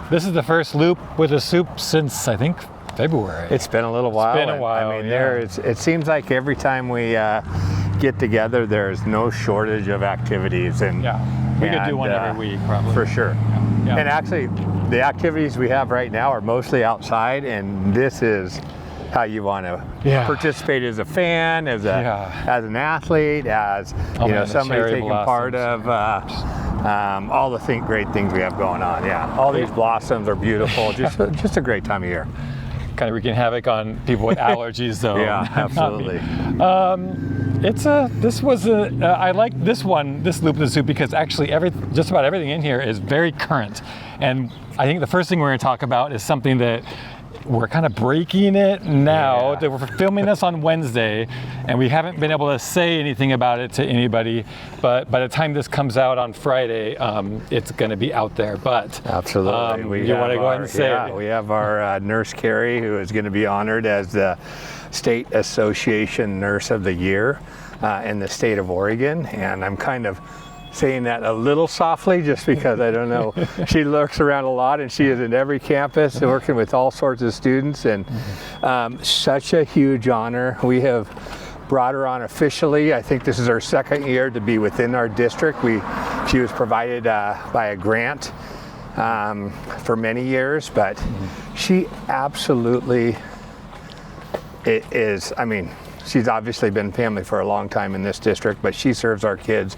This is the first loop with a Supt since, I think, February. It's been a little while. It's been a while. I mean, it seems like every time we get together, there's no shortage of activities, and we could do one every week, probably. For sure. Yeah. And actually, the activities we have right now are mostly outside, and this is how you want to participate as a fan, as an athlete, as somebody taking part of all the great things we have going on. Yeah, all these blossoms are beautiful. Just a great time of year. Kind of wreaking havoc on people with allergies, though. Yeah, absolutely. I like this loop of the Supt, because actually just about everything in here is very current. And I think the first thing we're going to talk about is something that we're kind of breaking it now. That we're filming this on Wednesday, and we haven't been able to say anything about it to anybody. But by the time this comes out on Friday, it's going to be out there. But absolutely, you want to go ahead and say it? We have our nurse Carrie, who is going to be honored as the State Association Nurse of the Year in the state of Oregon, and I'm kind of saying that a little softly just because I don't know. She lurks around a lot, and she is in every campus working with all sorts of students, and such a huge honor. We have brought her on officially. I think this is her second year to be within our district. She was provided by a grant for many years, but she absolutely is, I mean, she's obviously been family for a long time in this district, but she serves our kids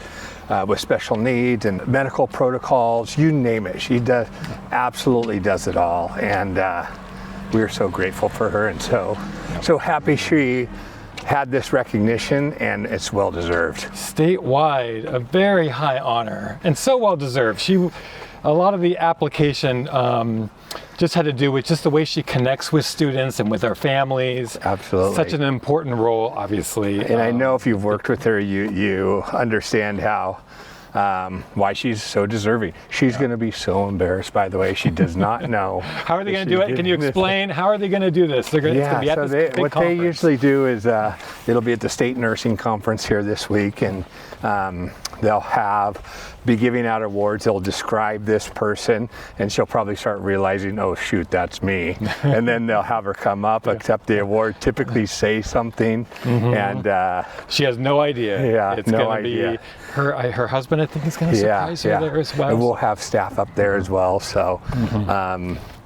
with special needs and medical protocols, you name it. She absolutely does it all, and we're so grateful for her, and so happy she had this recognition, and it's well deserved. Statewide, a very high honor, and so well deserved. A lot of the application just had to do with just the way she connects with students and with our families. Absolutely. Such an important role, obviously. And I know if you've worked with her, you understand why she's so deserving. She's going to be so embarrassed, by the way. She does not know. How are they going to do it? Can you explain? How are they going to do this? It's going to be at this big what conference. They usually do is it'll be at the state nursing conference here this week, and they'll be giving out awards. They'll describe this person, and she'll probably start realizing, oh shoot, that's me. And then they'll have her come up, accept the award, typically say something, and she has no idea. Yeah, it's going to be her husband, I think, is going to surprise her there as well. And we'll have staff up there as well. So.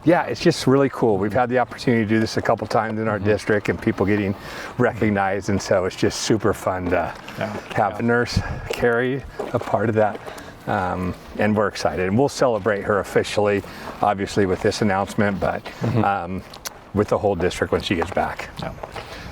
It's just really cool. We've had the opportunity to do this a couple times in our district, and people getting recognized, and so it's just super fun to have Nurse Carrie a part of that, and we're excited. And we'll celebrate her officially, obviously, with this announcement, but with the whole district when she gets back. Yeah.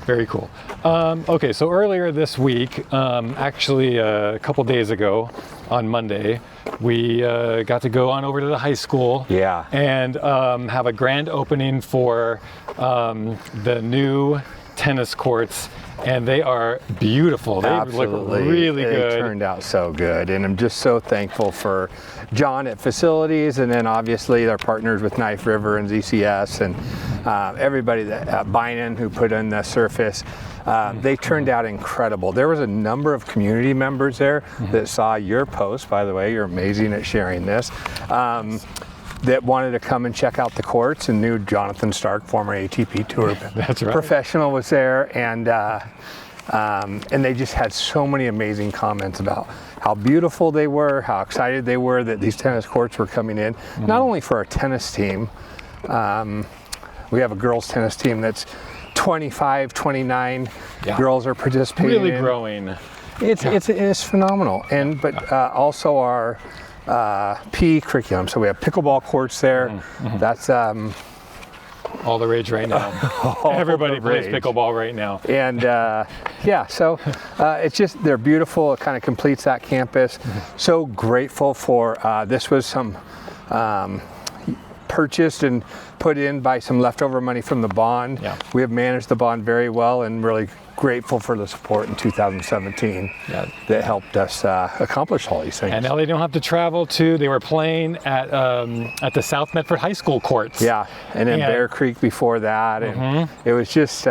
Very cool. Okay, so earlier this week, actually a couple days ago on Monday, we got to go on over to the high school and have a grand opening for the new tennis courts, and they are beautiful. They look really good. They turned out so good, and I'm just so thankful for John at Facilities, and then obviously our partners with Knife River and ZCS, and everybody at Bynum who put in the surface. They turned out incredible. There was a number of community members there that saw your post, by the way. You're amazing at sharing this. That wanted to come and check out the courts, and knew Jonathan Stark, former ATP Tour professional, was there, and they just had so many amazing comments about how beautiful they were, how excited they were that these tennis courts were coming in, not only for our tennis team. We have a girls tennis team that's 25, 29 girls are participating. Really growing. It's phenomenal, but also our PE curriculum. So we have pickleball courts there. That's all the rage right now. Everybody plays pickleball right now. And so it's just, they're beautiful. It kind of completes that campus. So grateful for this was some purchased and put in by some leftover money from the bond. We have managed the bond very well, and really grateful for the support in 2017 that helped us accomplish all these things. And now they don't have to travel they were playing at the South Medford High School courts. Yeah, and in Bear Creek before that. And it was just,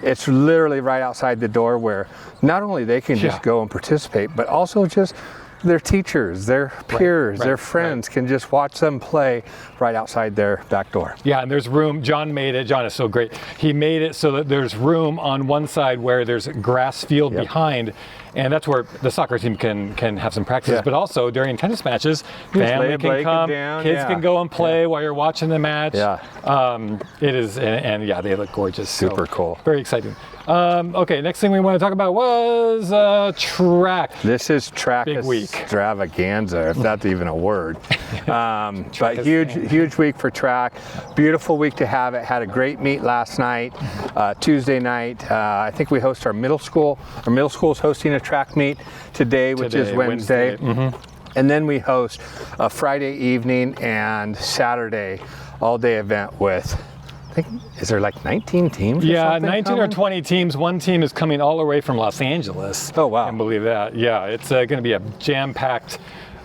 it's literally right outside the door, where not only they can just go and participate, but also just their teachers, their peers, right, their friends can just watch them play right outside their back door. Yeah, and there's room. John made it. John is so great. He made it so that there's room on one side where there's a grass field behind, and that's where the soccer team can have some practice. But also during tennis matches, family can come, kids can go and play while you're watching the match. It is, and yeah, they look gorgeous. Super cool. Very exciting. Okay, next thing we want to talk about was track. This is track Big week. extravaganza, if that's even a word. But huge week for track. Beautiful week to have it. Had a great meet last night, Tuesday night. I think we host our middle school. Our middle school is hosting a track meet today, which is Wednesday. And then we host a Friday evening and Saturday all-day event with, I think, is there like 19 teams? Yeah, 19 or 20 teams. One team is coming all the way from Los Angeles. Oh, wow. I can't believe that. Yeah, it's going to be a jam-packed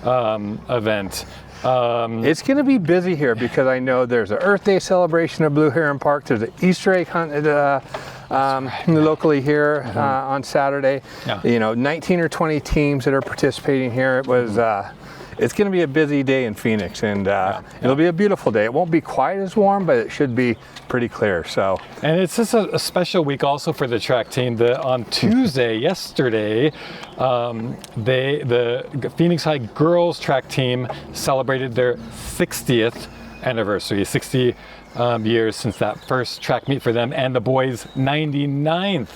event. It's going to be busy here because I know there's an Earth Day celebration at Blue Heron Park. There's an Easter egg hunt locally here on Saturday. You know, 19 or 20 teams that are participating here. It was. It's going to be a busy day in Phoenix, and it'll be a beautiful day. It won't be quite as warm, but it should be pretty clear. So, and it's just a special week also for the track team. On Tuesday, yesterday, the Phoenix High girls track team celebrated their 60th anniversary, 60 years since that first track meet for them, and the boys' 99th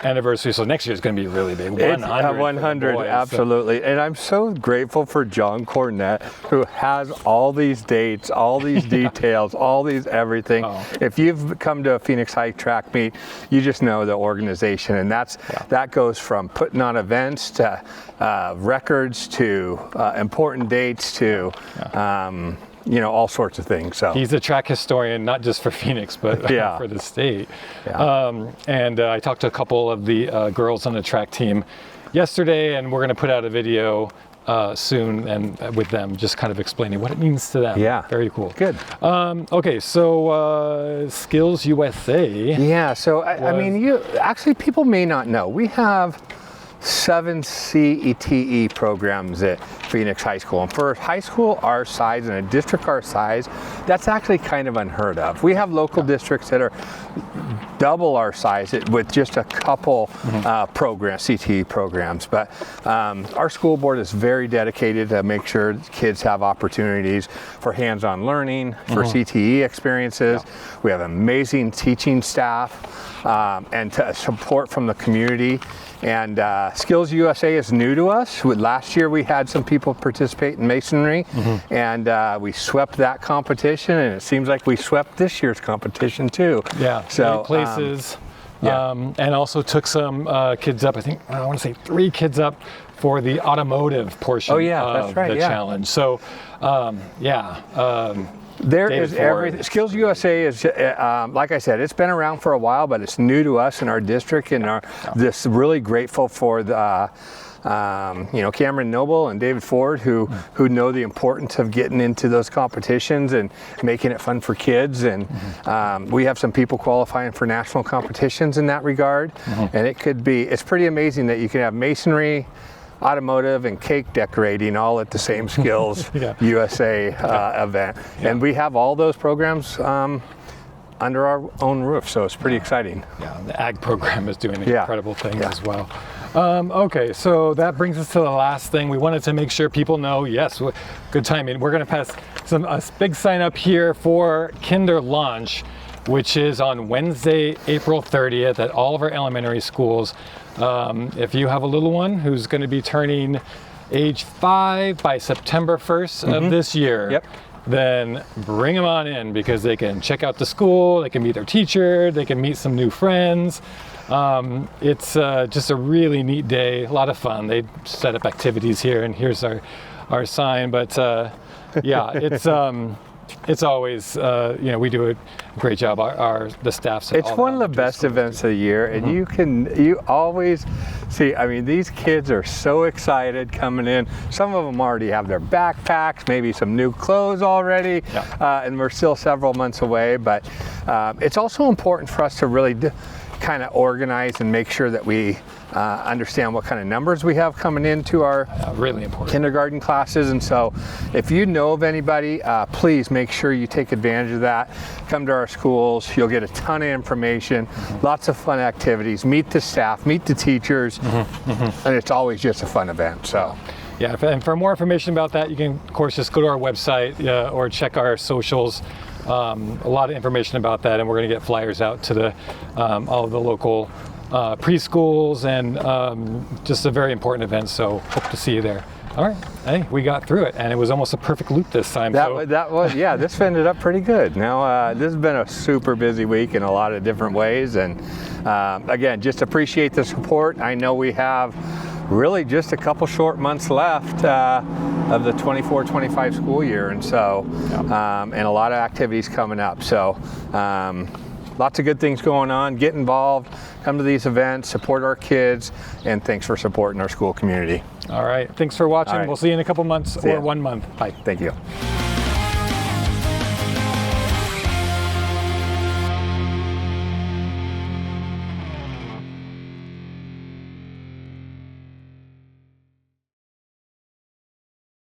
anniversary. So next year is going to be really big. 100, boys, absolutely. So. And I'm so grateful for John Cornett, who has all these dates, all these details, all these everything. If you've come to a Phoenix High track meet, you just know the organization, and that goes from putting on events to records to important dates to you know, all sorts of things. So he's a track historian, not just for Phoenix, but for the state. And I talked to a couple of the girls on the track team yesterday, and we're going to put out a video soon and with them, just kind of explaining what it means to them. Very cool. Good. Okay, so SkillsUSA. Yeah. So I mean, people may not know we have 7 CETE programs at Phoenix High School. And for high school our size and a district our size, that's actually kind of unheard of. We have local districts that are double our size with just a couple programs, CTE programs. But our school board is very dedicated to make sure kids have opportunities for hands-on learning, for CTE experiences. We have amazing teaching staff and support from the community. And SkillsUSA is new to us. Last year we had some people participate in Masonry, and we swept that competition, and it seems like we swept this year's competition too. So 8 places, and also took some kids up. I want to say 3 kids up for the automotive portion of the challenge. So there is everything. SkillsUSA is, like I said, it's been around for a while, but it's new to us in our district, and this really grateful for the, Cameron Noble and David Ford, who know the importance of getting into those competitions and making it fun for kids. And we have some people qualifying for national competitions in that regard, and it's pretty amazing that you can have masonry, automotive, and cake decorating all at the same Skills USA event. And we have all those programs under our own roof, so it's pretty exciting. The ag program is doing incredible things as well. Okay, so that brings us to the last thing. We wanted to make sure people know, good timing. We're going to pass a big sign up here for Kinder Launch, which is on Wednesday, April 30th at all of our elementary schools. If you have a little one who's going to be turning age 5 by September 1st of this year, then bring them on in, because they can check out the school, they can meet their teacher, they can meet some new friends. It's just a really neat day, a lot of fun. They set up activities here, and here's our sign. But it's always, we do a great job. The staff's. It's one of the best events of the year, and you always see. I mean, these kids are so excited coming in. Some of them already have their backpacks, maybe some new clothes already, and we're still several months away. But it's also important for us to really kind of organize and make sure that we understand what kind of numbers we have coming into our really important kindergarten classes. And so if you know of anybody, please make sure you take advantage of that. Come to our schools. You'll get a ton of information, lots of fun activities, meet the staff, meet the teachers, and it's always just a fun event. So. Yeah, and for more information about that, you can, of course, just go to our website or check our socials. A lot of information about that, and we're going to get flyers out to the all of the local preschools, and just a very important event. So hope to see you there. All right, hey, we got through it, and it was almost a perfect loop this time. That was yeah. This ended up pretty good. Now this has been a super busy week in a lot of different ways, and again, just appreciate the support. I know we have really just a couple short months left of the 24-25 school year, and so and a lot of activities coming up. So lots of good things going on. Get involved, come to these events, support our kids, and thanks for supporting our school community. All right, thanks for watching. All right. We'll see you in a couple months or 1 month. Bye. Thank you.